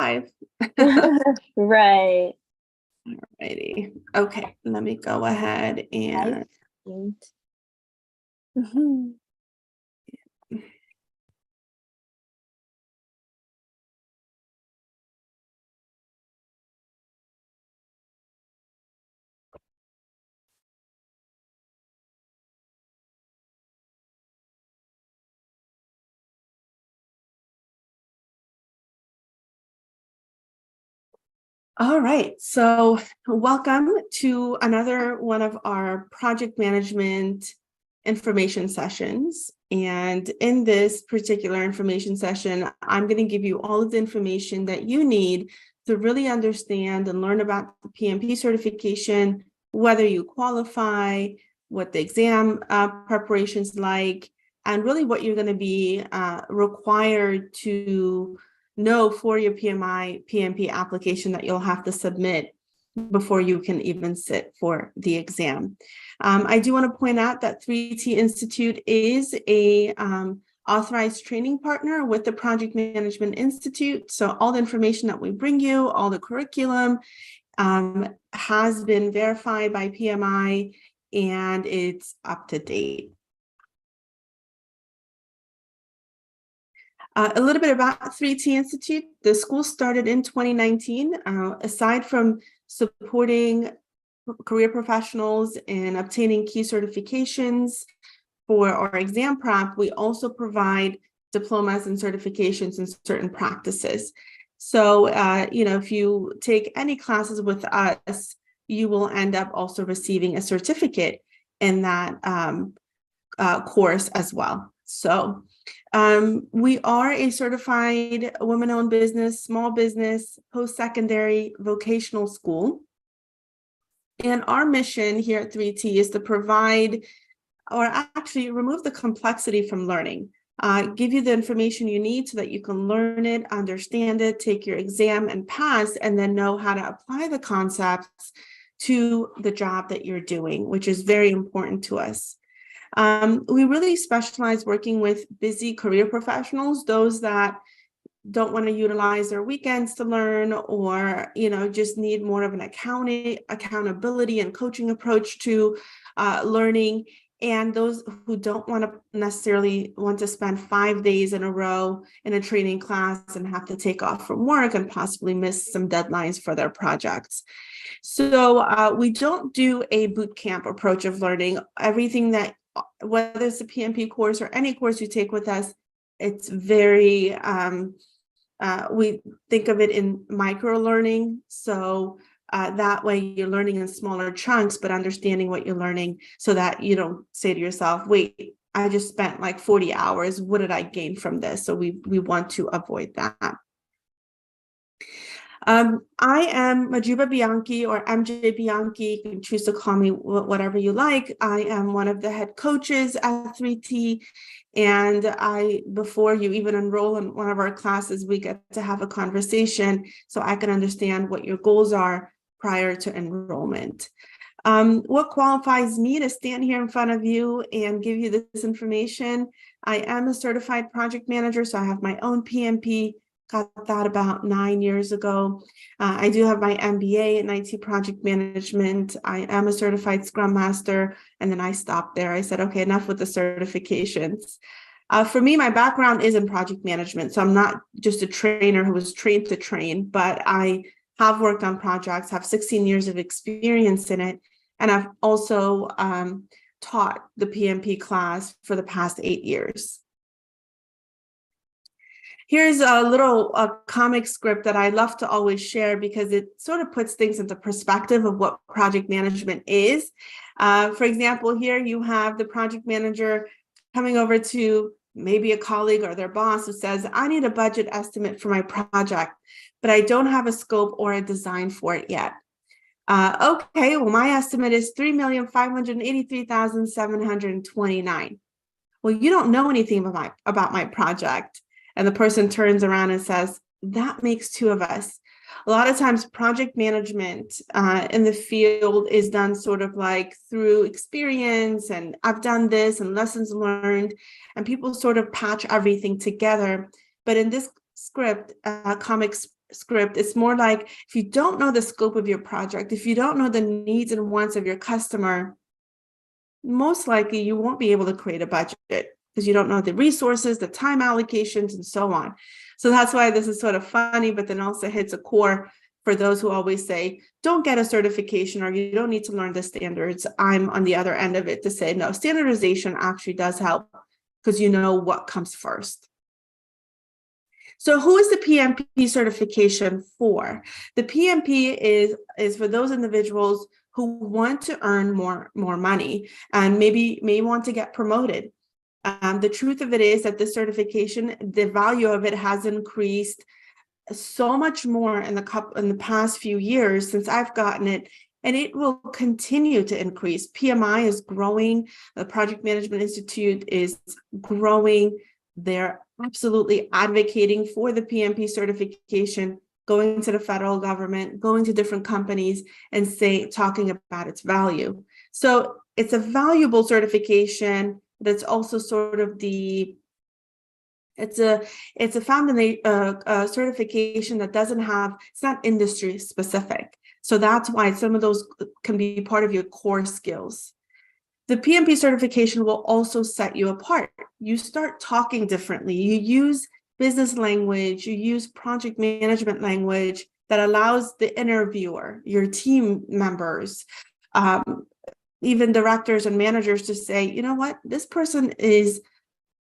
live. Right. Alrighty. Okay, let me go ahead and. All right, so welcome to another one of our project management information sessions. And in this particular information session, I'm going to give you all of the information that you need to really understand and learn about the PMP certification, whether you qualify, what the exam preparation's like, and really what you're going to be required to know for your PMP application that you'll have to submit before you can even sit for the exam. I do want to point out that 3T Institute is a authorized training partner with the Project Management Institute. So all the information that we bring you, all the curriculum has been verified by PMI and it's up to date. A little bit about 3T Institute. The school started in 2019. Aside from supporting career professionals in obtaining key certifications for our exam prep, we also provide diplomas and certifications in certain practices. So, if you take any classes with us, you will end up also receiving a certificate in that course as well. So we are a certified women-owned business, small business, post-secondary vocational school. And our mission here at 3T is to provide, or actually remove the complexity from learning, give you the information you need so that you can learn it, understand it, take your exam and pass, and then know how to apply the concepts to the job that you're doing, which is very important to us. We really specialize working with busy career professionals, those that don't want to utilize their weekends to learn, or just need more of an accountability and coaching approach to learning, and those who don't necessarily want to spend 5 days in a row in a training class and have to take off from work and possibly miss some deadlines for their projects. So we don't do a boot camp approach of learning. Everything that, whether it's a PMP course or any course you take with us, it's very, we think of it in micro learning. So that way you're learning in smaller chunks, but understanding what you're learning so that you don't say to yourself, wait, I just spent like 40 hours. What did I gain from this? So we want to avoid that. I am MJ Bianchi, or MJ Bianchi. You can choose to call me whatever you like. I am one of the head coaches at 3T. And before you even enroll in one of our classes, we get to have a conversation so I can understand what your goals are prior to enrollment. What qualifies me to stand here in front of you and give you this information? I am a certified project manager, so I have my own PMP. Got that about 9 years ago. I do have my MBA in IT project management. I am a certified Scrum Master, and then I stopped there. I said, okay, enough with the certifications. For me, my background is in project management, so I'm not just a trainer who was trained to train, but I have worked on projects, have 16 years of experience in it, and I've also taught the PMP class for the past 8 years. Here's a little comic script that I love to always share because it sort of puts things into perspective of what project management is. For example, here you have the project manager coming over to maybe a colleague or their boss who says, I need a budget estimate for my project, but I don't have a scope or a design for it yet. Okay, well, my estimate is $3,583,729. Well, you don't know anything about my project. And the person turns around and says, that makes two of us. A lot of times project management in the field is done sort of like through experience and I've done this and lessons learned, and people sort of patch everything together. But in this script, comic script, it's more like if you don't know the scope of your project, if you don't know the needs and wants of your customer, most likely you won't be able to create a budget because you don't know the resources, the time allocations, and so on. So that's why this is sort of funny, but then also hits a core for those who always say, don't get a certification or you don't need to learn the standards. I'm on the other end of it to say, no, standardization actually does help because you know what comes first. So who is the PMP certification for? The PMP is for those individuals who want to earn more money and maybe may want to get promoted. The truth of it is that this certification, the value of it has increased so much more in the past few years since I've gotten it, and it will continue to increase. PMI is growing. The Project Management Institute is growing. They're absolutely advocating for the PMP certification, going to the federal government, going to different companies and talking about its value. So it's a valuable certification that's also sort of it's a foundation certification that doesn't have, it's not industry specific. So that's why some of those can be part of your core skills. The PMP certification will also set you apart. You start talking differently. You use business language, you use project management language that allows the interviewer, your team members, even directors and managers to say, you know what, this person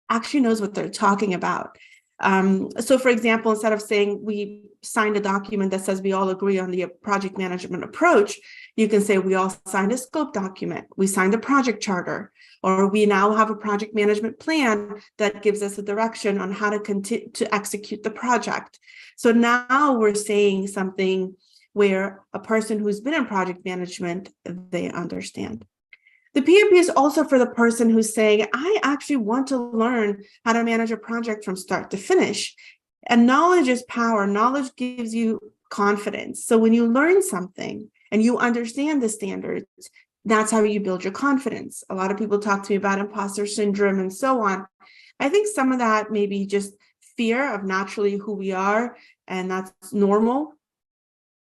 actually knows what they're talking about. So for example, instead of saying we signed a document that says we all agree on the project management approach, you can say we all signed a scope document, we signed a project charter, or we now have a project management plan that gives us a direction on how to continue to execute the project. So now we're saying something where a person who's been in project management, they understand. The PMP is also for the person who's saying, I actually want to learn how to manage a project from start to finish. And knowledge is power. Knowledge gives you confidence. So when you learn something and you understand the standards, that's how you build your confidence. A lot of people talk to me about imposter syndrome and so on. I think some of that may be just fear of naturally who we are, and that's normal.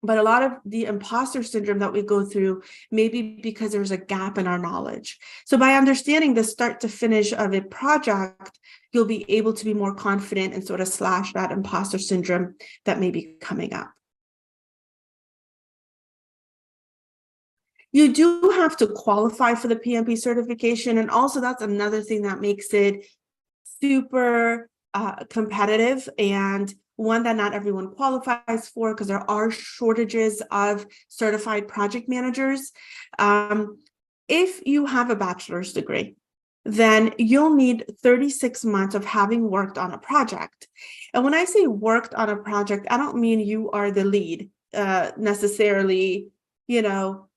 But a lot of the imposter syndrome that we go through may be because there's a gap in our knowledge. So by understanding the start to finish of a project, you'll be able to be more confident and sort of slash that imposter syndrome that may be coming up. You do have to qualify for the PMP certification. And also that's another thing that makes it super competitive and one that not everyone qualifies for because there are shortages of certified project managers. If you have a bachelor's degree, then you'll need 36 months of having worked on a project. And when I say worked on a project, I don't mean you are the lead necessarily, you know,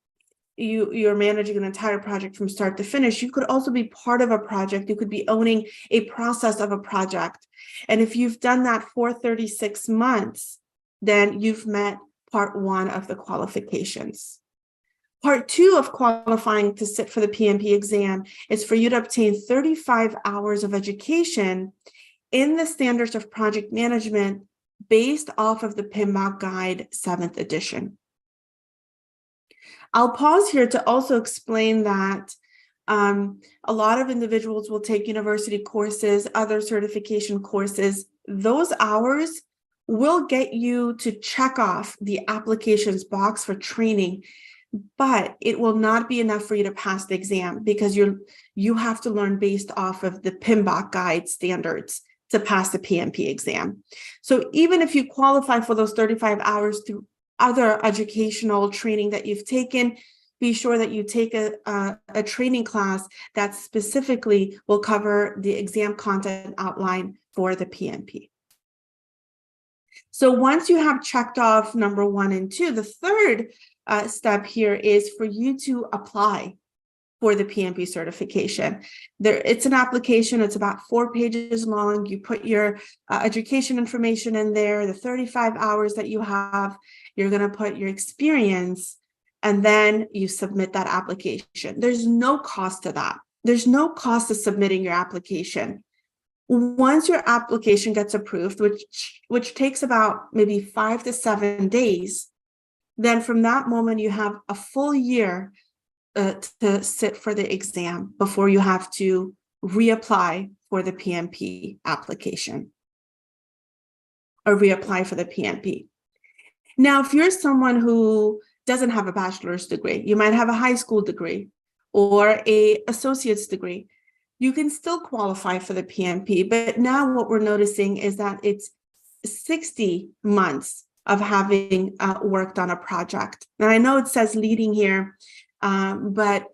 you're managing an entire project from start to finish. You could also be part of a project. You could be owning a process of a project. And if you've done that for 36 months, then you've met part one of the qualifications. Part two of qualifying to sit for the PMP exam is for you to obtain 35 hours of education in the standards of project management based off of the PMBOK Guide 7th edition. I'll pause here to also explain that a lot of individuals will take university courses, other certification courses. Those hours will get you to check off the applications box for training, but it will not be enough for you to pass the exam because you have to learn based off of the PMBOK Guide standards to pass the PMP exam. So even if you qualify for those 35 hours through other educational training that you've taken, be sure that you take a training class that specifically will cover the exam content outline for the PMP. So once you have checked off number 1 and 2, the third step here is for you to apply for the PMP certification. It's an application, it's about 4 pages long. You put your education information in there, the 35 hours that you have, you're gonna put your experience, and then you submit that application. There's no cost to that. There's no cost to submitting your application. Once your application gets approved, which takes about maybe 5 to 7 days, then from that moment you have a full year to sit for the exam before you have to reapply for the PMP application or reapply for the PMP. Now, if you're someone who doesn't have a bachelor's degree, you might have a high school degree or a associate's degree, you can still qualify for the PMP. But now what we're noticing is that it's 60 months of having worked on a project. And I know it says leading here, but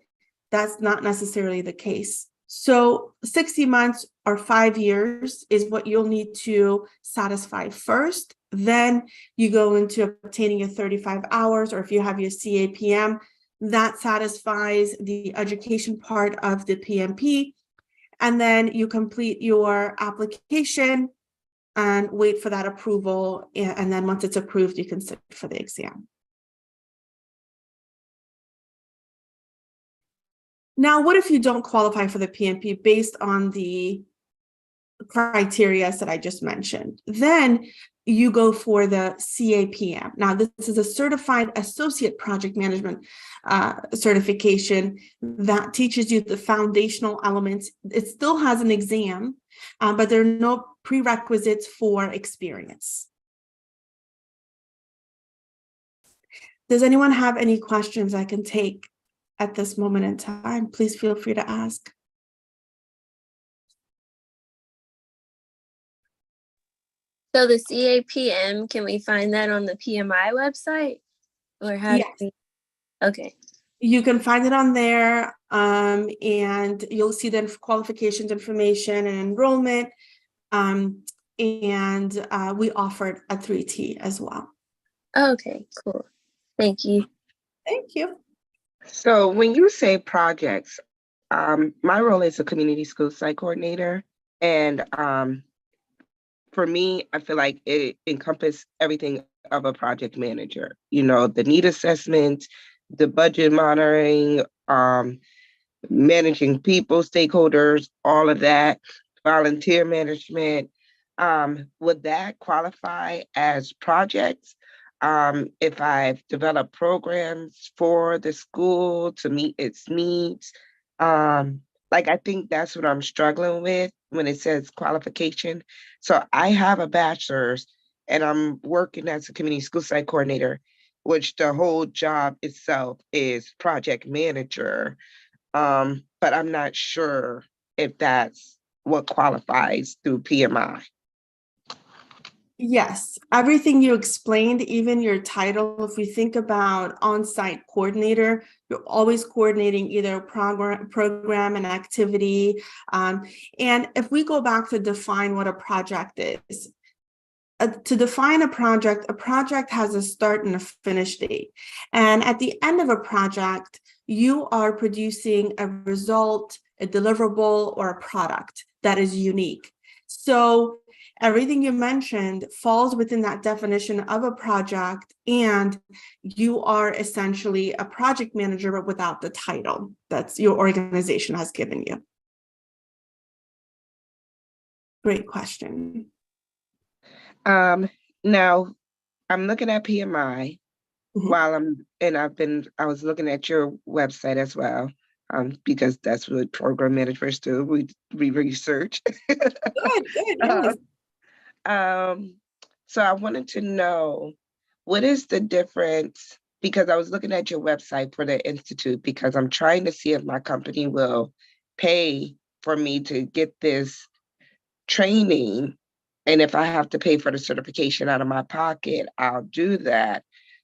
that's not necessarily the case. So 60 months or 5 years is what you'll need to satisfy first. Then you go into obtaining your 35 hours, or if you have your CAPM, that satisfies the education part of the PMP. And then you complete your application and wait for that approval. And then once it's approved, you can sit for the exam. Now, what if you don't qualify for the PMP based on the criteria that I just mentioned? Then you go for the CAPM. Now, this is a certified associate project management certification that teaches you the foundational elements. It still has an exam, but there are no prerequisites for experience. Does anyone have any questions I can take at this moment in time? Please feel free to ask. So the CAPM, can we find that on the PMI website? Or how? Yes. Okay. You can find it on there, and you'll see the qualifications information and enrollment. And we offered a 3T as well. Okay, cool. Thank you. Thank you. So when you say projects, my role is a community school site coordinator. And for me, I feel like it encompasses everything of a project manager. You know, the need assessment, the budget monitoring, managing people, stakeholders, all of that, volunteer management. Would that qualify as projects? If I've developed programs for the school to meet its needs, like I think that's what I'm struggling with when it says qualification. So I have a bachelor's and I'm working as a community school site coordinator, which the whole job itself is project manager. But I'm not sure if that's what qualifies through PMI. Yes, everything you explained, even your title, if we think about on-site coordinator, you're always coordinating either a program and activity. And if we go back to define what a project is, to define a project has a start and a finish date. And at the end of a project, you are producing a result, a deliverable, or a product that is unique. So everything you mentioned falls within that definition of a project, and you are essentially a project manager, but without the title that's your organization has given you. Great question. Now I'm looking at PMI while I was looking at your website as well, because that's what program managers do. We research. Good. Yes. So I wanted to know, what is the difference? Because I was looking at your website for the Institute, because I'm trying to see if my company will pay for me to get this training. And if I have to pay for the certification out of my pocket, I'll do that.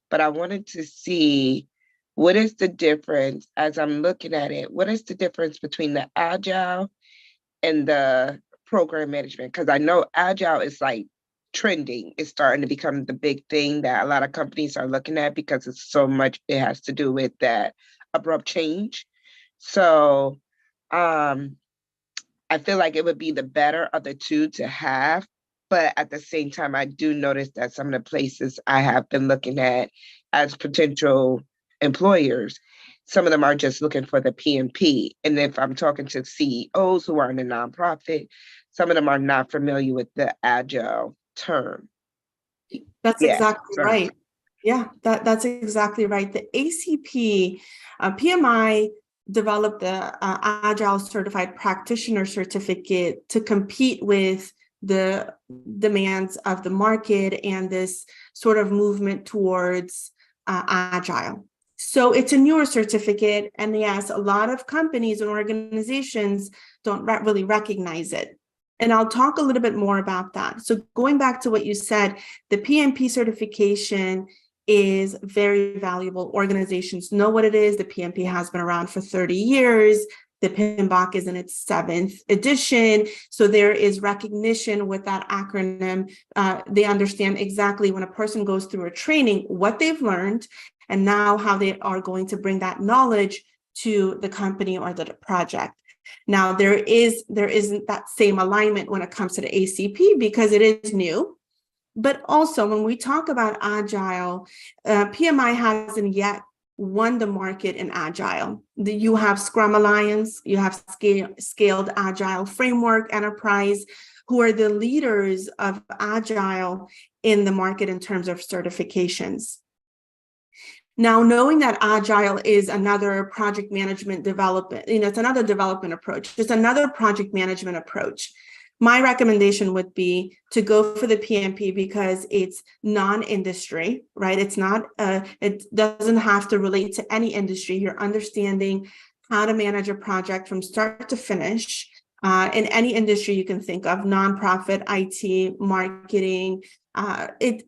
But I wanted to see, what is the difference as I'm looking at it? What is the difference between the Agile and the program management? Because I know Agile is like trending. It's starting to become the big thing that a lot of companies are looking at, because it's so much, it has to do with that abrupt change. So I feel like it would be the better of the two to have. But at the same time, I do notice that some of the places I have been looking at as potential employers, some of them are just looking for the PMP. And if I'm talking to CEOs who are in a nonprofit, some of them are not familiar with the Agile term. That's Yeah, exactly sorry. right. Yeah, that's exactly right. The ACP, PMI developed the Agile Certified Practitioner Certificate to compete with the demands of the market and this sort of movement towards Agile. So it's a newer certificate, and yes, a lot of companies and organizations don't really recognize it. And I'll talk a little bit more about that. So going back to what you said, the PMP certification is very valuable. Organizations know what it is. The PMP has been around for 30 years. The PMBOK is in its 7th edition. So there is recognition with that acronym. They understand exactly when a person goes through a training, what they've learned, and now how they are going to bring that knowledge to the company or the project. Now, there isn't that same alignment when it comes to the ACP because it is new. But also, when we talk about Agile, PMI hasn't yet won the market in Agile. You have Scrum Alliance, you have Scaled Agile Framework Enterprise, who are the leaders of Agile in the market in terms of certifications. Now, knowing that Agile is another project management development, it's another development approach, it's another project management approach. My recommendation would be to go for the PMP because it's non-industry, right? It's not, it doesn't have to relate to any industry. You're understanding how to manage a project from start to finish in any industry you can think of, nonprofit, IT, marketing,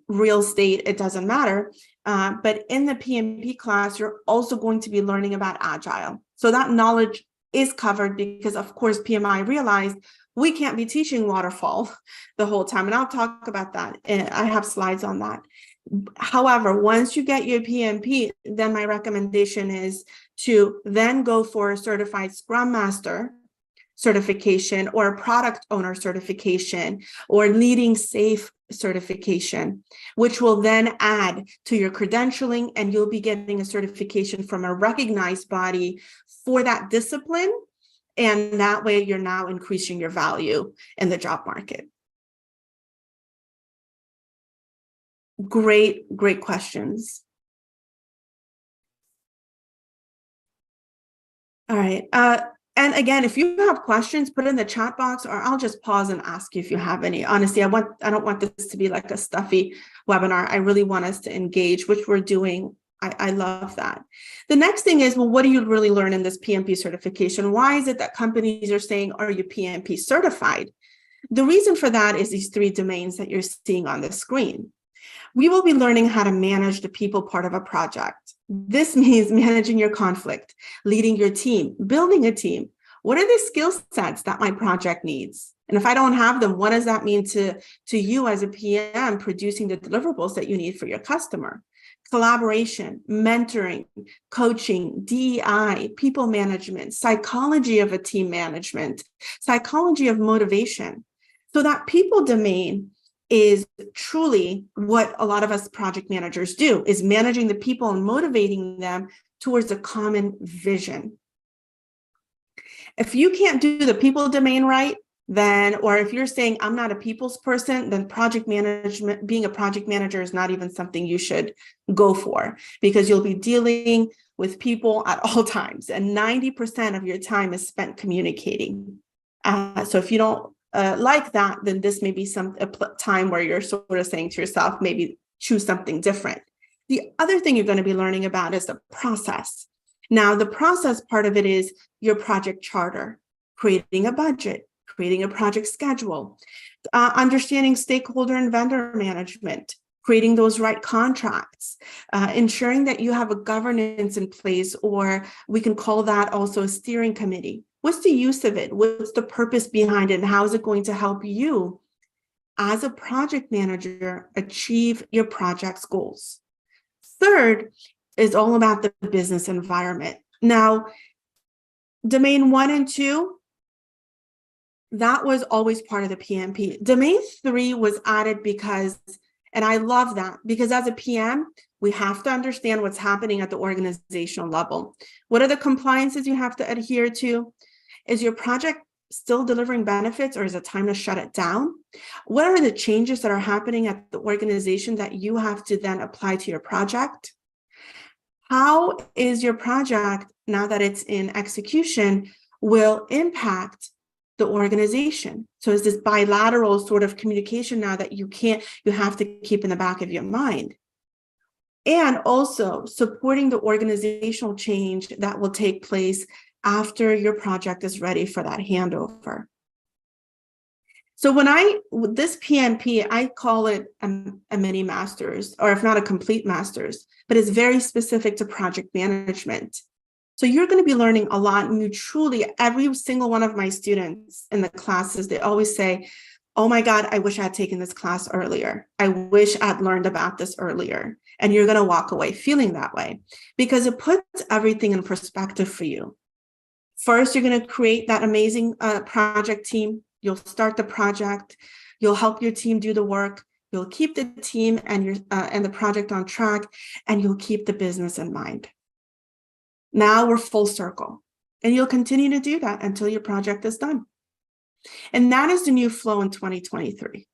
real estate, it doesn't matter. But in the PMP class, you're also going to be learning about Agile. So that knowledge is covered because, of course, PMI realized we can't be teaching waterfall the whole time. And I'll talk about that. I have slides on that. However, once you get your PMP, then my recommendation is to then go for a certified Scrum Master certification or a product owner certification or leading safe certification, which will then add to your credentialing, and you'll be getting a certification from a recognized body for that discipline. And that way you're now increasing your value in the job market. Great questions. All right. And again, if you have questions, put in the chat box, or I'll just pause and ask you if you have any. Honestly, I don't want this to be like a stuffy webinar. I really want us to engage, which we're doing. I love that. The next thing is, well, what do you really learn in this PMP certification? Why is it that companies are saying, are you PMP certified? The reason for that is these 3 domains that you're seeing on the screen. We will be learning how to manage the people part of a project. This means managing your conflict, leading your team, building a team. What are the skill sets that my project needs? And if I don't have them, what does that mean to you as a PM producing the deliverables that you need for your customer? Collaboration, mentoring, coaching, DEI, people management, psychology of a team management, psychology of motivation. So that people domain is truly what a lot of us project managers do, is managing the people and motivating them towards a common vision. If you can't do the people domain right, then, or if you're saying I'm not a people's person, then project management, being a project manager is not even something you should go for, because you'll be dealing with people at all times, and 90% of your time is spent communicating. So if you don't like that, then this may be a time where you're sort of saying to yourself, maybe choose something different. The other thing you're going to be learning about is the process. Now, the process part of it is your project charter, creating a budget, creating a project schedule, understanding stakeholder and vendor management, creating those right contracts, ensuring that you have a governance in place, or we can call that also a steering committee. What's the use of it? What's the purpose behind it? And how is it going to help you as a project manager achieve your project's goals? Third is all about the business environment. Now, domain 1 and 2, that was always part of the PMP. Domain 3 was added because And I love that because as a PM, we have to understand what's happening at the organizational level. What are the compliances you have to adhere to? Is your project still delivering benefits, or is it time to shut it down? What are the changes that are happening at the organization that you have to then apply to your project? How is your project, now that it's in execution, will impact the organization? So is this bilateral sort of communication now that you have to keep in the back of your mind? And also supporting the organizational change that will take place after your project is ready for that handover. So this PMP, I call it a mini master's, or if not a complete master's, but it's very specific to project management. So you're going to be learning a lot, and every single one of my students in the classes, they always say, oh my God, I wish I had taken this class earlier. I wish I'd learned about this earlier. And you're going to walk away feeling that way because it puts everything in perspective for you. First, you're going to create that amazing project team. You'll start the project. You'll help your team do the work. You'll keep the team and the project on track, and you'll keep the business in mind. Now we're full circle, and you'll continue to do that until your project is done. And that is the new flow in 2023.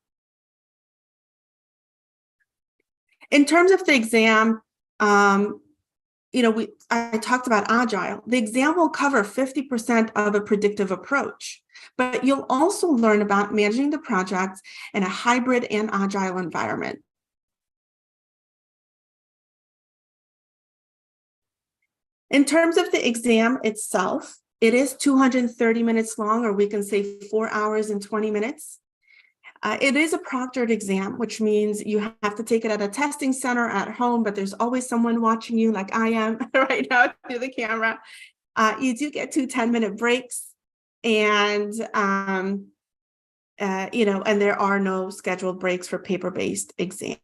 In terms of the exam, I talked about Agile. The exam will cover 50% of a predictive approach, but you'll also learn about managing the projects in a hybrid and Agile environment. In terms of the exam itself, it is 230 minutes long, or we can say 4 hours and 20 minutes. It is a proctored exam, which means you have to take it at a testing center at home, but there's always someone watching you like I am right now through the camera. You do get 2 10-minute breaks, and and there are no scheduled breaks for paper-based exam.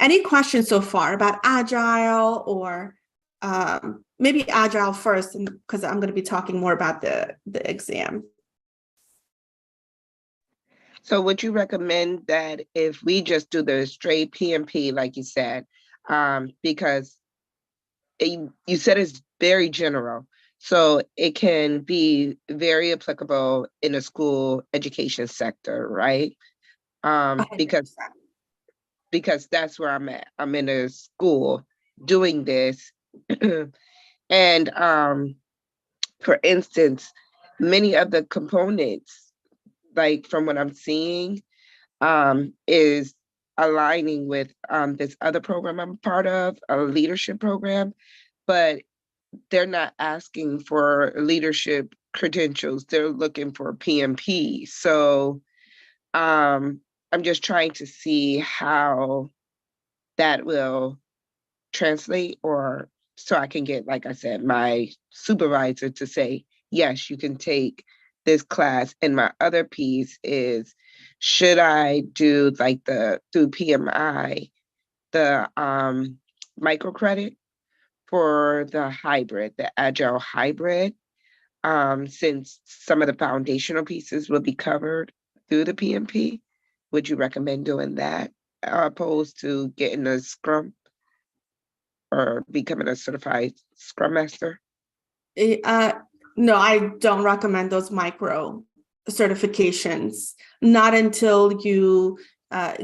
Any questions so far about Agile, or maybe Agile first, because I'm going to be talking more about the exam. So would you recommend that if we just do the straight PMP, like you said, because you said it's very general, so it can be very applicable in the school education sector, right? Because that's where I'm at. I'm in a school doing this. And for instance, many of the components, like from what I'm seeing, is aligning with this other program I'm part of, a leadership program, but they're not asking for leadership credentials. They're looking for PMP. So I'm just trying to see how that will translate, or so I can get, like I said, my supervisor to say, yes, you can take this class. And my other piece is, should I do like through PMI, the microcredit for the hybrid, the Agile hybrid, since some of the foundational pieces will be covered through the PMP? Would you recommend doing that opposed to getting a Scrum or becoming a certified Scrum Master? No, I don't recommend those micro certifications, not until you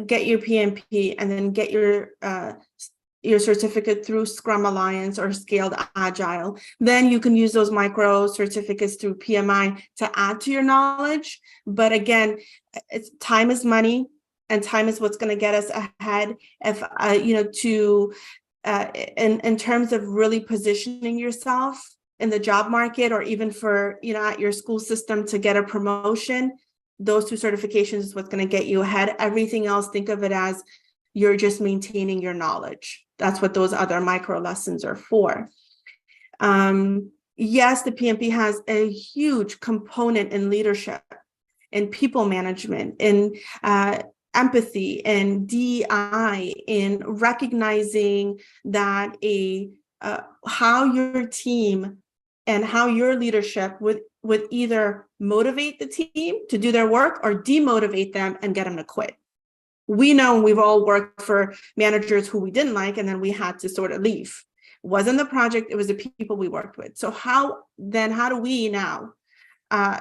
get your PMP and then get your certificate through Scrum Alliance or Scaled Agile. Then you can use those micro certificates through PMI to add to your knowledge. But again, time is money, and time is what's going to get us ahead. If in terms of really positioning yourself in the job market, or even for at your school system to get a promotion, those 2 certifications is what's going to get you ahead. Everything else, think of it as you're just maintaining your knowledge. That's what those other micro lessons are for. Yes, the PMP has a huge component in leadership, in people management, in empathy, in DEI, in recognizing that how your team and how your leadership would either motivate the team to do their work or demotivate them and get them to quit. We know we've all worked for managers who we didn't like, and then we had to sort of leave. It wasn't the project, it was the people we worked with. So how do we now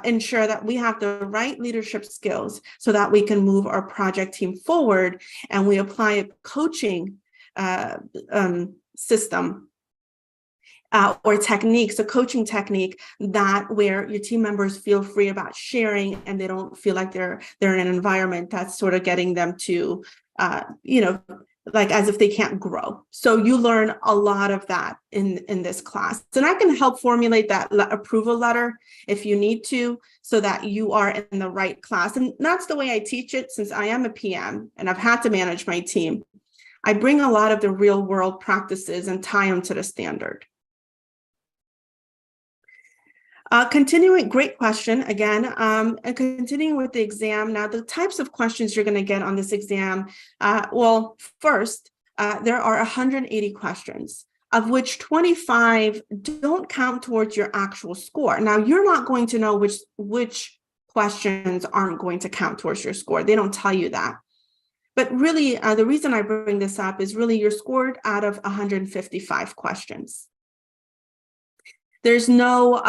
ensure that we have the right leadership skills so that we can move our project team forward, and we apply a coaching system or techniques, a coaching technique that where your team members feel free about sharing, and they don't feel like they're in an environment that's sort of getting them to, like as if they can't grow. So you learn a lot of that in this class. And I can help formulate that approval letter if you need to, so that you are in the right class. And that's the way I teach it, since I am a PM and I've had to manage my team. I bring a lot of the real world practices and tie them to the standard. Continuing, great question again, and continuing with the exam. Now, the types of questions you're going to get on this exam, well, first, there are 180 questions, of which 25 don't count towards your actual score. Now, you're not going to know which questions aren't going to count towards your score. They don't tell you that. But really, the reason I bring this up is really you're scored out of 155 questions. There's no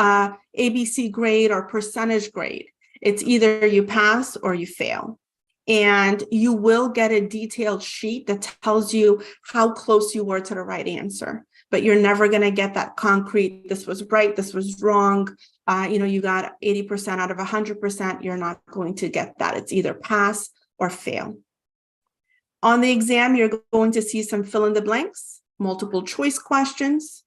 ABC grade or percentage grade. It's either you pass or you fail. And you will get a detailed sheet that tells you how close you were to the right answer. But you're never going to get that concrete, this was right, this was wrong. You got 80% out of 100%. You're not going to get that. It's either pass or fail. On the exam, you're going to see some fill in the blanks, multiple choice questions,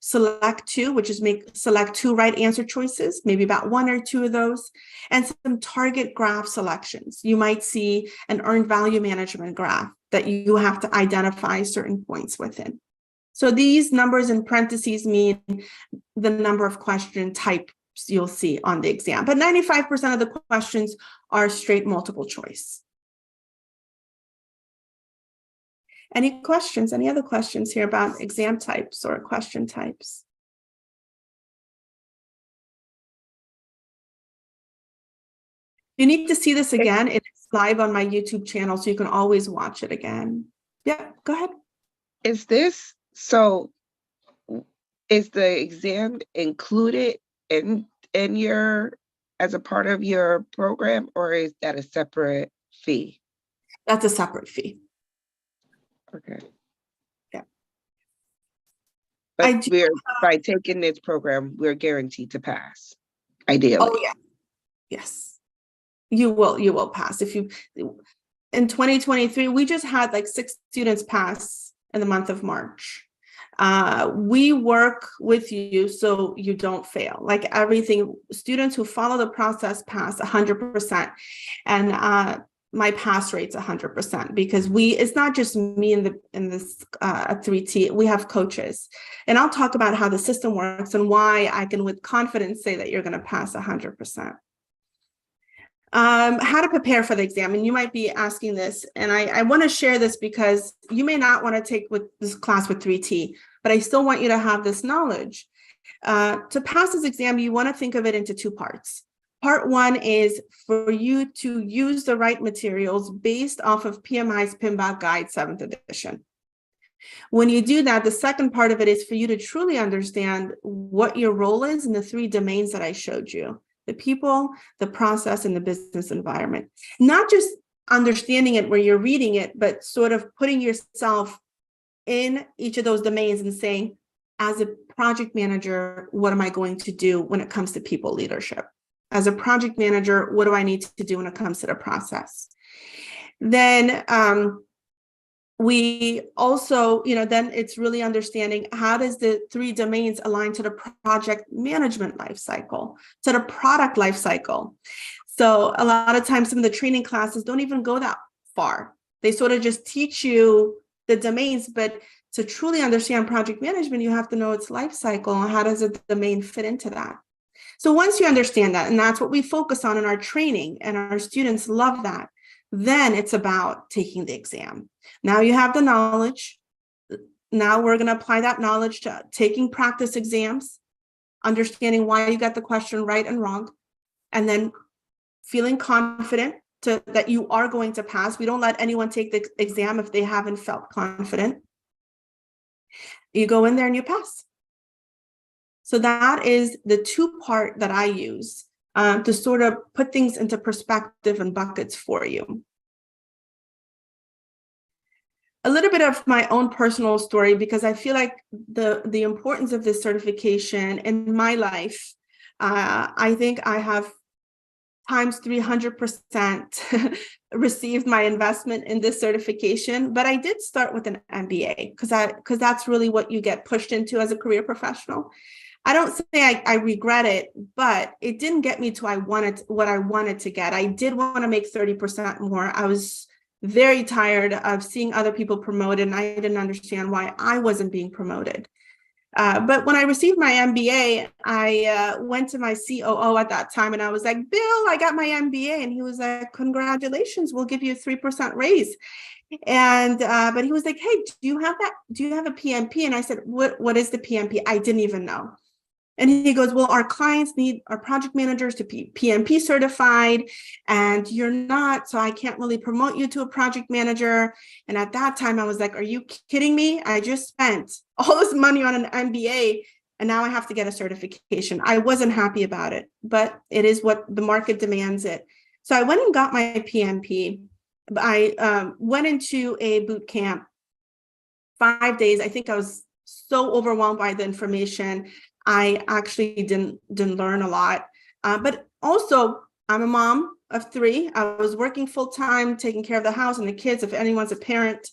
select two, which is select two right answer choices, maybe about one or two of those, and some target graph selections. You might see an earned value management graph that you have to identify certain points within. So these numbers in parentheses mean the number of question types you'll see on the exam, but 95% of the questions are straight multiple choice. Any questions, any other questions here about exam types or question types? You need to see this again. It's live on my YouTube channel, so you can always watch it again. Yeah, go ahead. Is the exam included in your, as a part of your program, or is that a separate fee? That's a separate fee. Okay. Yeah. But by taking this program, we're guaranteed to pass, ideally. Oh yeah. Yes. You will pass. In 2023, we just had like 6 students pass in the month of March. We work with you so you don't fail. Like everything, students who follow the process pass 100%. And my pass rate's 100%, because it's not just me in this 3T. We have coaches, and I'll talk about how the system works and why I can with confidence say that you're going to pass 100%. How to prepare for the exam, and you might be asking this, and I want to share this because you may not want to take this class with 3T, but I still want you to have this knowledge. To pass this exam, you want to think of it into 2 parts. Part 1 is for you to use the right materials based off of PMI's PMBOK Guide 7th edition. When you do that, the second part of it is for you to truly understand what your role is in the 3 domains that I showed you: the people, the process, and the business environment. Not just understanding it where you're reading it, but sort of putting yourself in each of those domains and saying, as a project manager, what am I going to do when it comes to people leadership? As a project manager, what do I need to do when it comes to the process? Then we also, then it's really understanding how does the 3 domains align to the project management lifecycle, to the product lifecycle. So a lot of times some of the training classes don't even go that far. They sort of just teach you the domains, but to truly understand project management, you have to know its lifecycle and how does a domain fit into that. So once you understand that, and that's what we focus on in our training, and our students love that, then it's about taking the exam. Now you have the knowledge. Now we're going to apply that knowledge to taking practice exams, understanding why you got the question right and wrong, and then feeling confident that you are going to pass. We don't let anyone take the exam if they haven't felt confident. You go in there and you pass. So that is the two-part that I use to sort of put things into perspective and buckets for you. A little bit of my own personal story, because I feel like the importance of this certification in my life, I think I have times 300% received my investment in this certification. But I did start with an MBA because that's really what you get pushed into as a career professional. I don't say I regret it, but it didn't get me to what I wanted to get. I did want to make 30% more. I was very tired of seeing other people promoted, and I didn't understand why I wasn't being promoted. But when I received my MBA, I went to my COO at that time and I was like, Bill, I got my MBA. And he was like, congratulations, we'll give you a 3% raise. And but he was like, hey, do you have a PMP? And I said, what is the PMP? I didn't even know. And he goes, well, our clients need our project managers to be PMP certified, and you're not, so I can't really promote you to a project manager. And at that time, I was like, are you kidding me? I just spent all this money on an MBA, and now I have to get a certification. I wasn't happy about it, but it is what the market demands it. So I went and got my PMP. I went into a boot camp, 5 days. I think I was so overwhelmed by the information. I actually didn't learn a lot, but also I'm a mom of 3. I was working full time, taking care of the house and the kids. If anyone's a parent,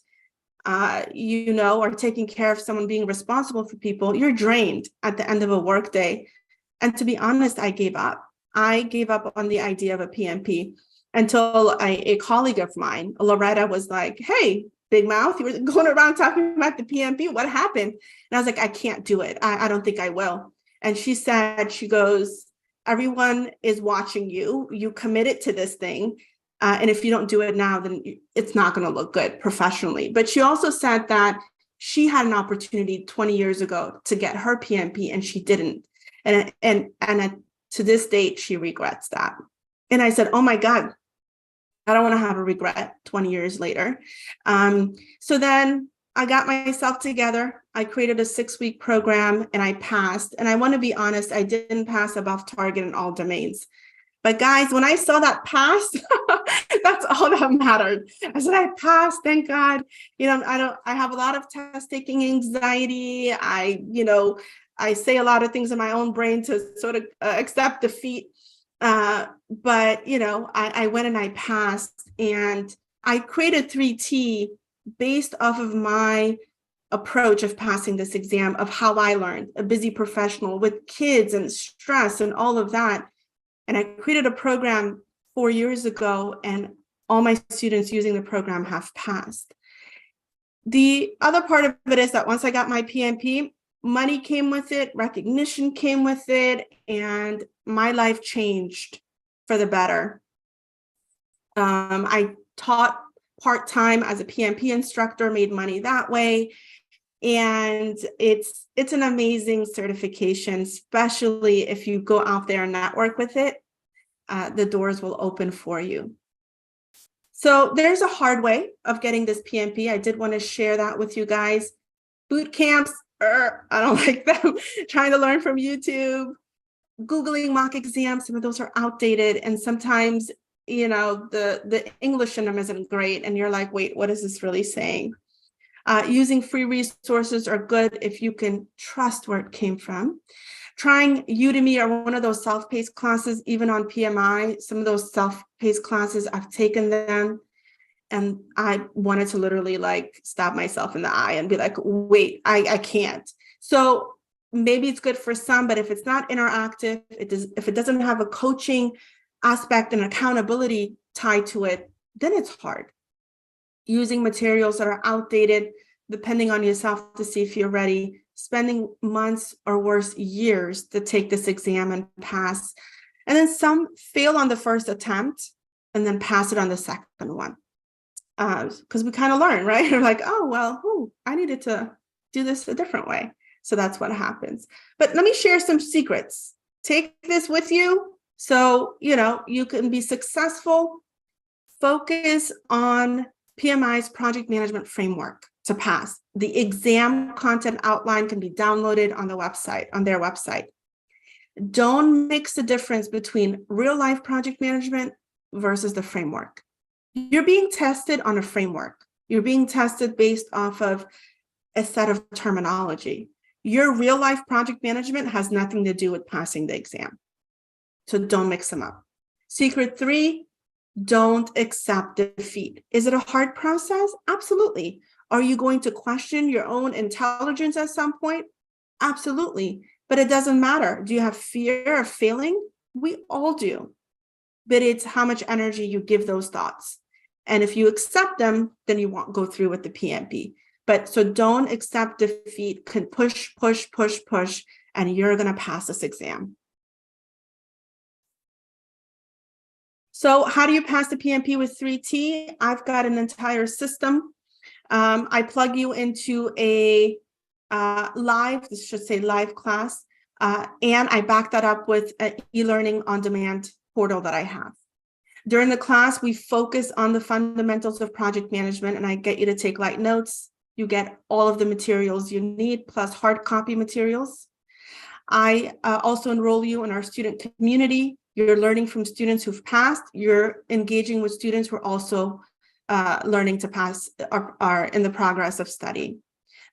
or taking care of someone, being responsible for people, you're drained at the end of a workday. And to be honest, I gave up. I gave up on the idea of a PMP until a colleague of mine, Loretta, was like, hey, big mouth, you were going around talking about the PMP. What happened? And I was like, I can't do it. I don't think I will. And she said, she goes, everyone is watching you. You committed to this thing. And if you don't do it now, then it's not going to look good professionally. But she also said that she had an opportunity 20 years ago to get her PMP and she didn't. And to this date, she regrets that. And I said, oh my God, I don't want to have a regret 20 years later. So then I got myself together. I created a 6-week program and I passed. And I want to be honest, I didn't pass above target in all domains. But guys, when I saw that pass, that's all that mattered. I said, I passed, thank God. I have a lot of test taking anxiety. I say a lot of things in my own brain to sort of accept defeat. But I went and I passed, and I created 3T based off of my approach of passing this exam, of how I learned, a busy professional with kids and stress and all of that. And I created a program 4 years ago, and all my students using the program have passed. The other part of it is that once I got my PMP, money came with it, recognition came with it, and my life changed for the better. I taught part-time as a PMP instructor, made money that way. And it's an amazing certification, especially if you go out there and network with it. The doors will open for you. So there's a hard way of getting this PMP. I did want to share that with you guys. Boot camps, I don't like them. Trying to learn from YouTube, Googling mock exams, some of those are outdated. And sometimes, the English in them isn't great. And you're like, wait, what is this really saying? Using free resources are good if you can trust where it came from. Trying Udemy or one of those self-paced classes, even on PMI, some of those self-paced classes, I've taken them. And I wanted to literally stab myself in the eye and be like, wait, I can't. So maybe it's good for some, but if it's not interactive, if it doesn't have a coaching aspect and accountability tied to it, then it's hard. Using materials that are outdated, depending on yourself to see if you're ready, spending months or worse, years to take this exam and pass. And then some fail on the first attempt and then pass it on the second one. Because we kind of learn, right? We're like, oh, well, I needed to do this a different way. So that's what happens. But let me share some secrets. Take this with you so, you can be successful focus on PMI's project management framework to pass. The exam content outline can be downloaded on the website, on their website. Don't mix the difference between real life project management versus the framework. You're being tested on a framework. You're being tested based off of a set of terminology. Your real life project management has nothing to do with passing the exam. So don't mix them up. Secret 3, don't accept defeat. Is it a hard process? Absolutely. Are you going to question your own intelligence at some point? Absolutely. But it doesn't matter. Do you have fear of failing? We all do. But it's how much energy you give those thoughts. And if you accept them, then you won't go through with the PMP. But so don't accept defeat, can push, push, push, push, and you're going to pass this exam. So how do you pass the PMP with 3T? I've got an entire system. I plug you into a this should say live class, and I back that up with an e-learning on-demand portal that I have. During the class, we focus on the fundamentals of project management, and I get you to take light notes. You get all of the materials you need, plus hard copy materials. I also enroll you in our student community. You're learning from students who've passed. You're engaging with students who are also learning to pass, are in the progress of study.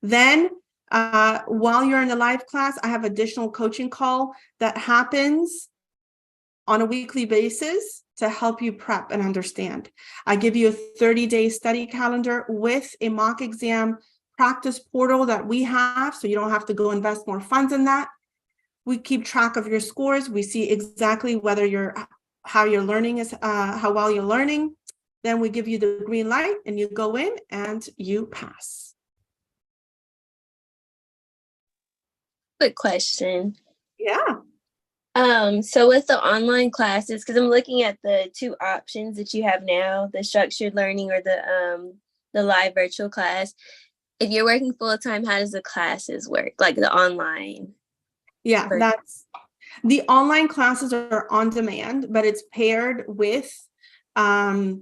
Then, while you're in the live class, I have additional coaching call that happens on a weekly basis to help you prep and understand. I give you a 30-day study calendar with a mock exam practice portal that we have, so you don't have to go invest more funds in that. We keep track of your scores. We see exactly whether how you're learning is, how well you're learning. Then we give you the green light and you go in and you pass. Quick question. Yeah. So with the online classes, because I'm looking at the two options that you have now, the structured learning or the live virtual class. If you're working full time, how does the classes work? Like the online? Yeah, that's the online classes are on demand, but it's paired with a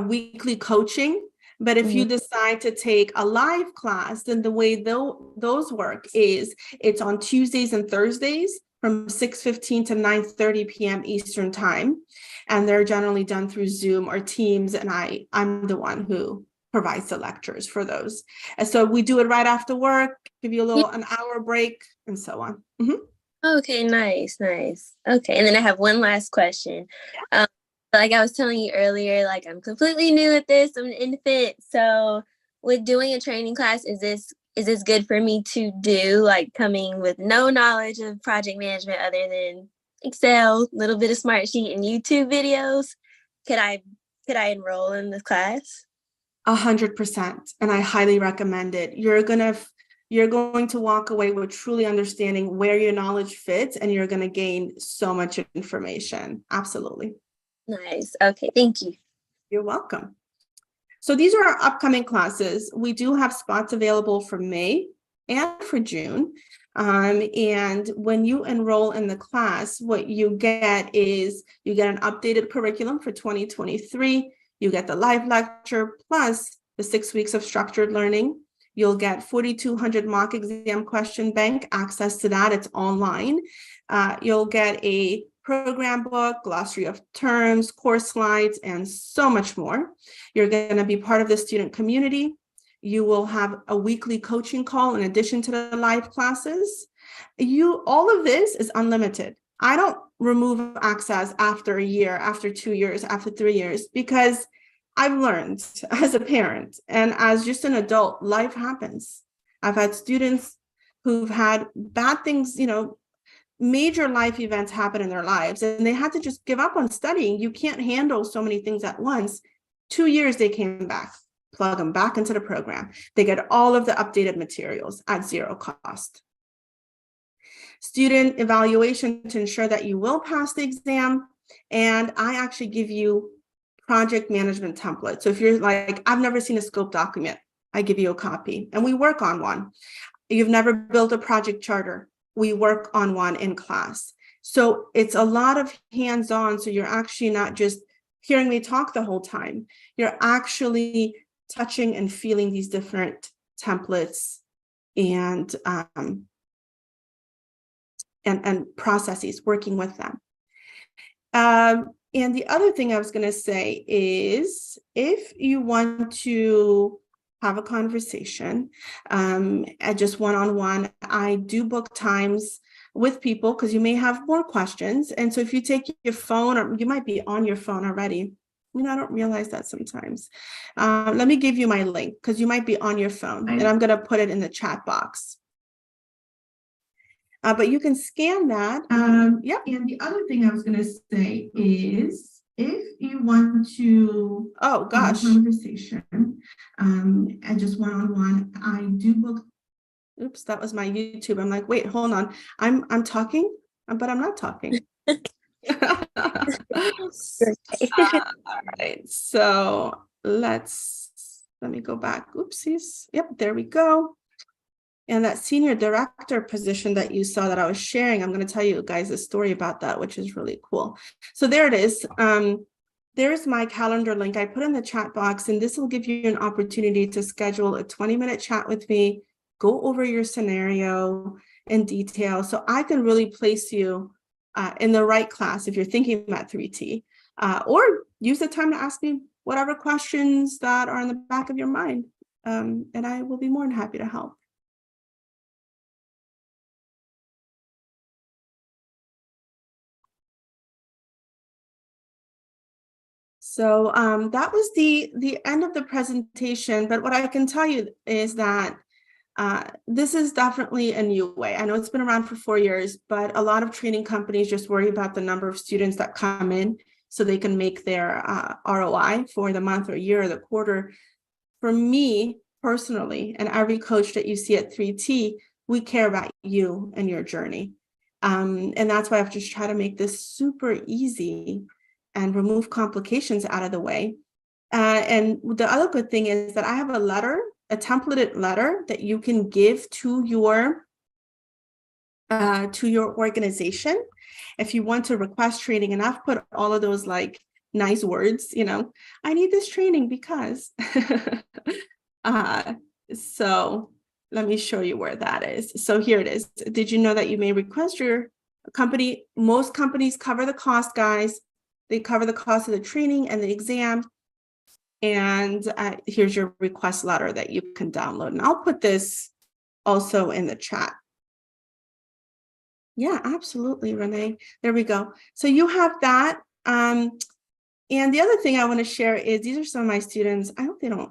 weekly coaching. But if you decide to take a live class, then the way those work is it's on Tuesdays and Thursdays from 6:15 to 9:30 p.m. Eastern time. And they're generally done through Zoom or Teams. And I'm the one who provides the lectures for those. And so we do it right after work, give you an hour break and so on. Okay, nice. Okay, and then I have one last question. Like I was telling you earlier, like I'm completely new at this. I'm an infant. So with doing a training class, is this good for me to do, like coming with no knowledge of project management other than Excel, little bit of Smartsheet and YouTube videos? Could I enroll in this class? 100%. And I highly recommend it. You're going to walk away with truly understanding where your knowledge fits, and you're going to gain so much information. Absolutely. Nice. Okay, thank you. You're welcome. So these are our upcoming classes. We do have spots available for May and for June. And when you enroll in the class, what you get is you get an updated curriculum for 2023. You get the live lecture plus the 6 weeks of structured learning. You'll get 4,200 mock exam question bank, access to that. It's online. You'll get a program book, glossary of terms, course slides, and so much more. You're going to be part of the student community. You will have a weekly coaching call in addition to the live classes. All of this is unlimited. I don't remove access after a year, after 2 years, after 3 years, because I've learned as a parent and as just an adult, life happens. I've had students who've had bad things, major life events happen in their lives, and they had to just give up on studying. You can't handle so many things at once. 2 years, they came back, plug them back into the program. They get all of the updated materials at zero cost. Student evaluation to ensure that you will pass the exam. And I actually give you project management templates. So if you're like, I've never seen a scope document, I give you a copy and we work on one. You've never built a project charter, we work on one in class. So it's a lot of hands-on. So you're actually not just hearing me talk the whole time. You're actually touching and feeling these different templates and processes, working with them. And the other thing I was going to say is, if you want to have a conversation, at just one-on-one, I do book times with people because you may have more questions. And so if you take your phone, or you might be on your phone already. I don't realize that sometimes. Let me give you my link because you might be on your phone, and I'm going to put it in the chat box. But you can scan that. Yeah. And the other thing I was going to say is, if you want to, oh gosh, conversation, and just one-on-one, I do book. Oops, that was my YouTube. I'm like, wait, hold on. I'm talking, but I'm not talking. All right. So let me go back. Oopsies. Yep, there we go. And that senior director position that you saw that I was sharing, I'm going to tell you guys a story about that, which is really cool. So there it is. There's my calendar link. I put in the chat box, and this will give you an opportunity to schedule a 20-minute chat with me, go over your scenario in detail, so I can really place you in the right class if you're thinking about 3T, or use the time to ask me whatever questions that are in the back of your mind, and I will be more than happy to help. So that was the end of the presentation, but what I can tell you is that this is definitely a new way. I know it's been around for 4 years, but a lot of training companies just worry about the number of students that come in so they can make their ROI for the month or year or the quarter. For me personally, and every coach that you see at 3T, we care about you and your journey. And that's why I've just tried to make this super easy and remove complications out of the way. And the other good thing is that I have a templated letter that you can give to your organization if you want to request training. And I've put all of those like nice words, I need this training because. So let me show you where that is. So here it is. Did you know that you may request your company? Most companies cover the cost, guys. They cover the cost of the training and the exam. And here's your request letter that you can download. And I'll put this also in the chat. Yeah, absolutely, Renee. There we go. So you have that. And the other thing I want to share is, these are some of my students. I hope they don't.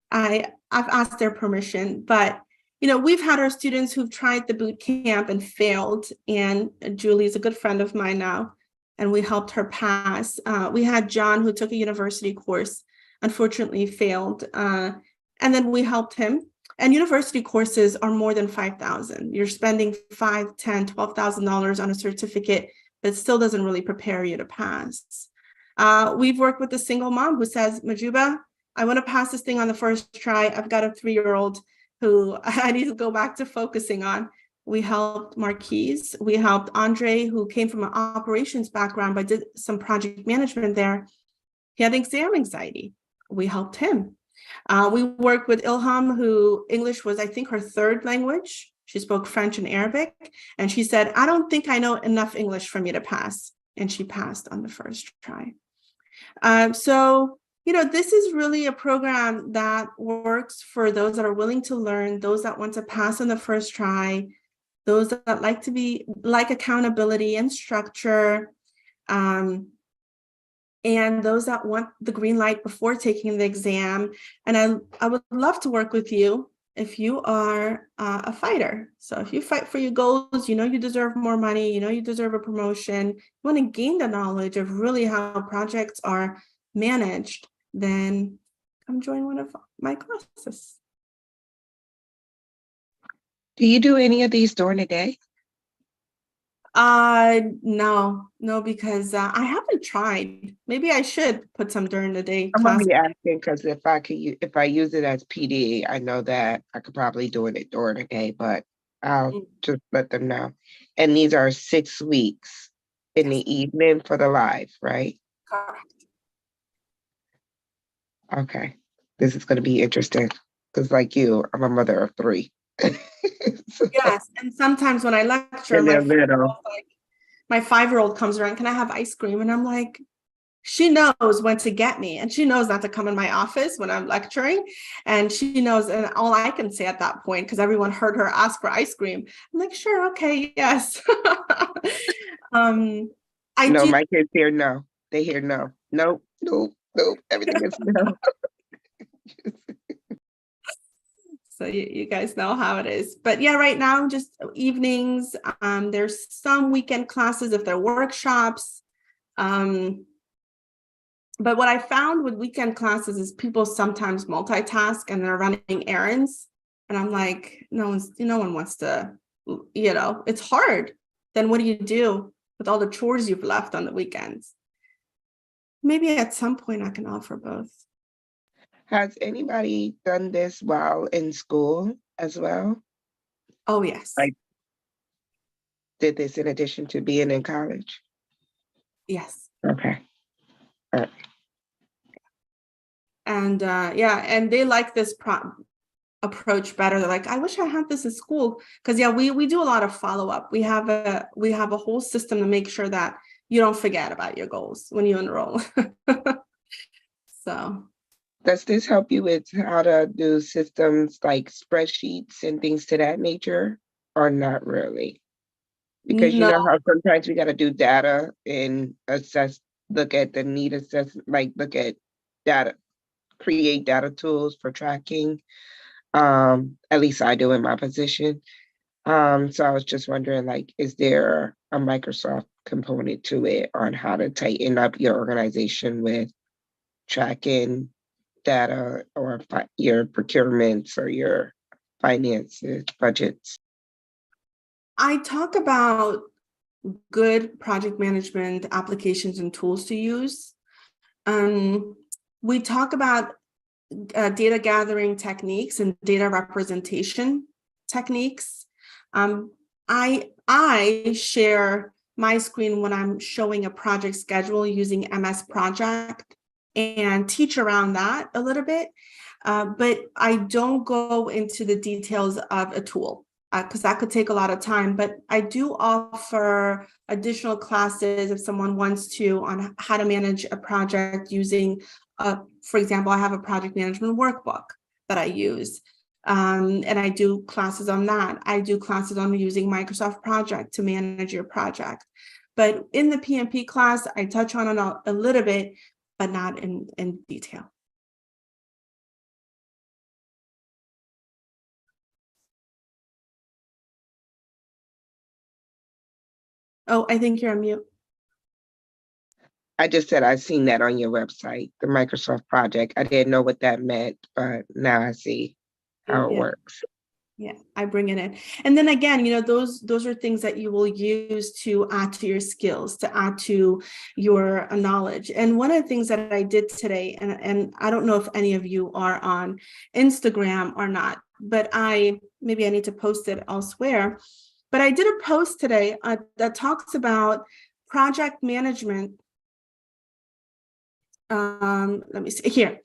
I've asked their permission, but we've had our students who've tried the boot camp and failed. And Julie's a good friend of mine now, and we helped her pass. We had John, who took a university course, unfortunately failed. And then we helped him. And university courses are more than $5,000. You're spending $5,000, $10,000, $12,000 on a certificate that still doesn't really prepare you to pass. We've worked with a single mom who says, Majuba, I want to pass this thing on the first try. I've got a 3-year-old who I need to go back to focusing on. We helped Marquise. We helped Andre, who came from an operations background, but did some project management there. He had exam anxiety. We helped him. We worked with Ilham, who English was, I think, her 3rd language. She spoke French and Arabic. And she said, I don't think I know enough English for me to pass. And she passed on the first try. So this is really a program that works for those that are willing to learn, those that want to pass on the first try, those that like accountability and structure, and those that want the green light before taking the exam. And I would love to work with you if you are a fighter. So if you fight for your goals, you deserve more money, you deserve a promotion, you want to gain the knowledge of really how projects are managed, then come join one of my classes. Do you do any of these during the day? No, because I haven't tried. Maybe I should put some during the day. I'm only asking because if I use it as PD, I know that I could probably do it during the day, but I'll just let them know. And these are 6 weeks in the evening for the live, right? Correct. Okay. This is going to be interesting because, like you, I'm a mother of 3. So, Yes, and sometimes when I lecture, and they're little. my 5-year-old comes around, can I have ice cream? And I'm like, she knows when to get me, and she knows not to come in my office when I'm lecturing. And she knows, and all I can say at that point, because everyone heard her ask for ice cream, I'm like, sure, okay, yes. I No, do. my kids hear no. They hear no. Nope, nope, nope. Everything is no. So you guys know how it is. But yeah, right now, just evenings. There's some weekend classes if they're workshops. But what I found with weekend classes is people sometimes multitask and they're running errands. And I'm like, no one wants to, it's hard. Then what do you do with all the chores you've left on the weekends? Maybe at some point I can offer both. Has anybody done this while in school as well? Oh, yes. Like, did this in addition to being in college? Yes. Okay. All right. And and they like this approach better. They're like, I wish I had this at school. Because we do a lot of follow-up. We have a whole system to make sure that you don't forget about your goals when you enroll. So Does this help you with how to do systems like spreadsheets and things to that nature, or not really? Because you no, know how sometimes we got to do data and look at the need assessment, like look at data, create data tools for tracking. At least I do in my position. So I was just wondering, like, is there a Microsoft component to it on how to tighten up your organization with tracking data or your procurements or your finances, budgets? I talk about good project management applications and tools to use. We talk about data gathering techniques and data representation techniques. I share my screen when I'm showing a project schedule using MS Project and teach around that a little bit, but I don't go into the details of a tool because that could take a lot of time. But I do offer additional classes if someone wants to on how to manage a project using, for example, I have a project management workbook that I use. And I do classes on that. I do classes on using Microsoft Project to manage your project. But in the PMP class, I touch on it a little bit, but not in detail. Oh, I think you're on mute. I just said I've seen that on your website, the Microsoft project. I didn't know what that meant, but now I see how it works. Yeah, I bring it in. And then again, those are things that you will use to add to your skills, to add to your knowledge. And one of the things that I did today, and I don't know if any of you are on Instagram or not, but maybe I need to post it elsewhere. But I did a post today that talks about project management. Let me see here,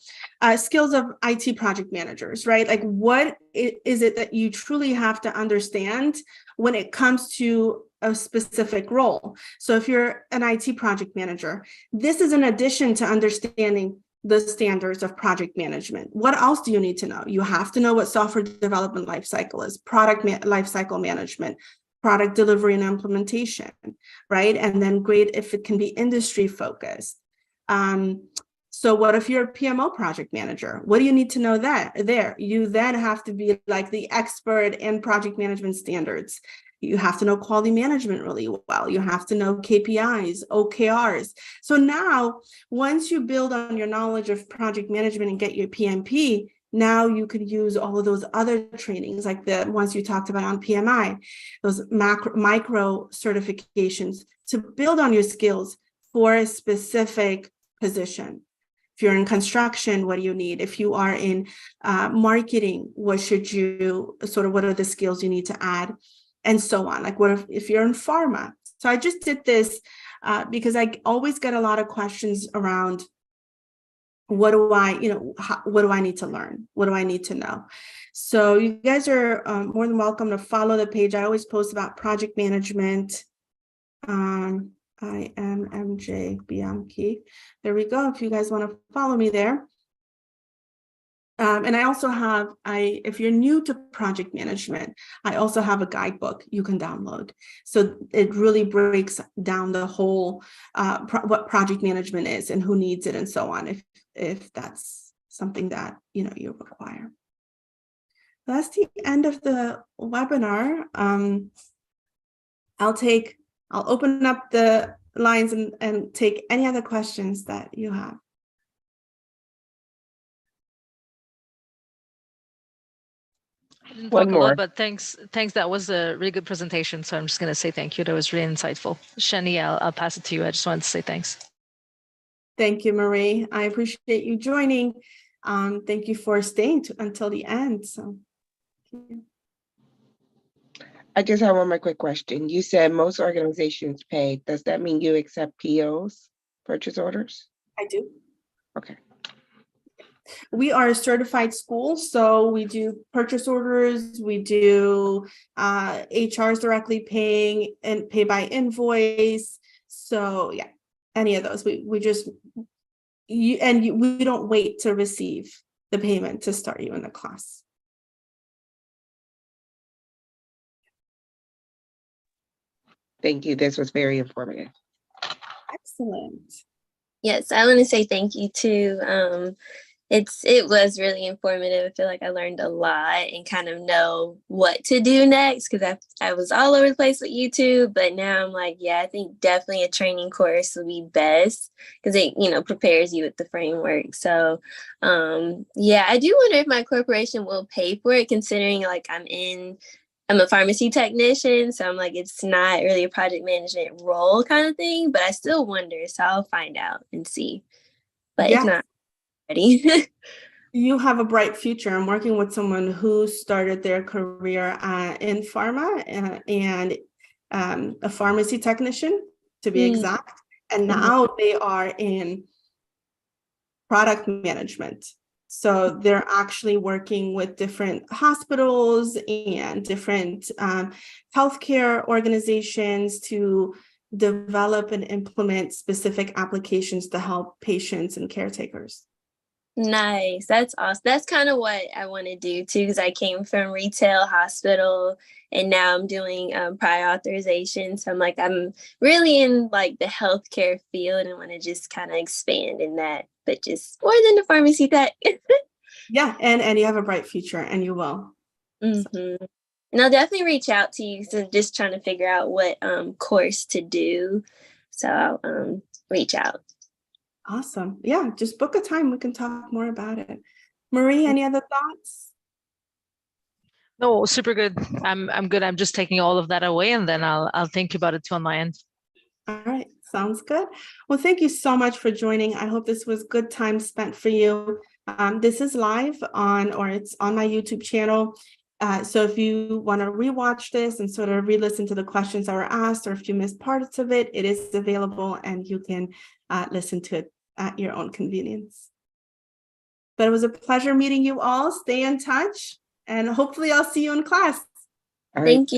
skills of IT project managers, right? Like what is it that you truly have to understand when it comes to a specific role? So if you're an IT project manager, this is in addition to understanding the standards of project management. What else do you need to know? You have to know what software development lifecycle is, product lifecycle management, product delivery and implementation, right? And then great if it can be industry focused. So what if you're a PMO project manager? What do you need to know there? You then have to be like the expert in project management standards. You have to know quality management really well. You have to know KPIs, OKRs. So now, once you build on your knowledge of project management and get your PMP, now you could use all of those other trainings, like the ones you talked about on PMI, those micro certifications to build on your skills for a specific position. If you're in construction, what do you need? If you are in marketing, what are the skills you need to add? And so on. Like what if you're in pharma? So I just did this because I always get a lot of questions around what do I, what do I need to learn? What do I need to know? So you guys are more than welcome to follow the page. I always post about project management. I am MJ Bianchi. There we go. If you guys want to follow me there. And I also have, if you're new to project management, I also have a guidebook you can download. So it really breaks down the whole, what project management is and who needs it and so on, if that's something that, you require. That's the end of the webinar. I'll open up the lines and take any other questions that you have. I didn't One talk a more. lot, but thanks. That was a really good presentation. So I'm just going to say thank you. That was really insightful. Shani, I'll pass it to you. I just wanted to say thanks. Thank you, Marie. I appreciate you joining. Thank you for staying until the end. So, I just have one more quick question. You said most organizations pay. Does that mean you accept POs, purchase orders? I do. Okay. We are a certified school, so we do purchase orders. We do HRs directly paying and pay by invoice. So yeah, any of those. We don't wait to receive the payment to start you in the class. Thank you. This was very informative. Excellent. Yes, I want to say thank you too. It was really informative. I feel like I learned a lot and kind of know what to do next, because I was all over the place with YouTube, but now I'm like, yeah, I think definitely a training course would be best because it, prepares you with the framework. So, yeah, I do wonder if my corporation will pay for it, considering like I'm a pharmacy technician, so I'm like, it's not really a project management role kind of thing, but I still wonder. So I'll find out and see. But if not, ready. You have a bright future. I'm working with someone who started their career in pharma and a pharmacy technician, to be exact. And now they are in product management. So they're actually working with different hospitals and different healthcare organizations to develop and implement specific applications to help patients and caretakers. Nice. That's awesome. That's kind of what I want to do too, because I came from retail, hospital, and now I'm doing prior authorization. So I'm really in like the healthcare field and want to just kind of expand in that, but just more than the pharmacy tech. Yeah, and you have a bright future, and you will. Mm-hmm. And I'll definitely reach out to you. So just trying to figure out what course to do. So I'll reach out. Awesome. Yeah, just book a time. We can talk more about it. Marie, any other thoughts? No, super good. I'm good. I'm just taking all of that away, and then I'll think about it too on my end. All right, sounds good. Well, thank you so much for joining. I hope this was good time spent for you. This is live it's on my YouTube channel. So if you want to rewatch this and sort of re-listen to the questions that were asked, or if you missed parts of it, it is available and you can listen to it at your own convenience. But it was a pleasure meeting you all. Stay in touch, and hopefully I'll see you in class. All right. Thank you.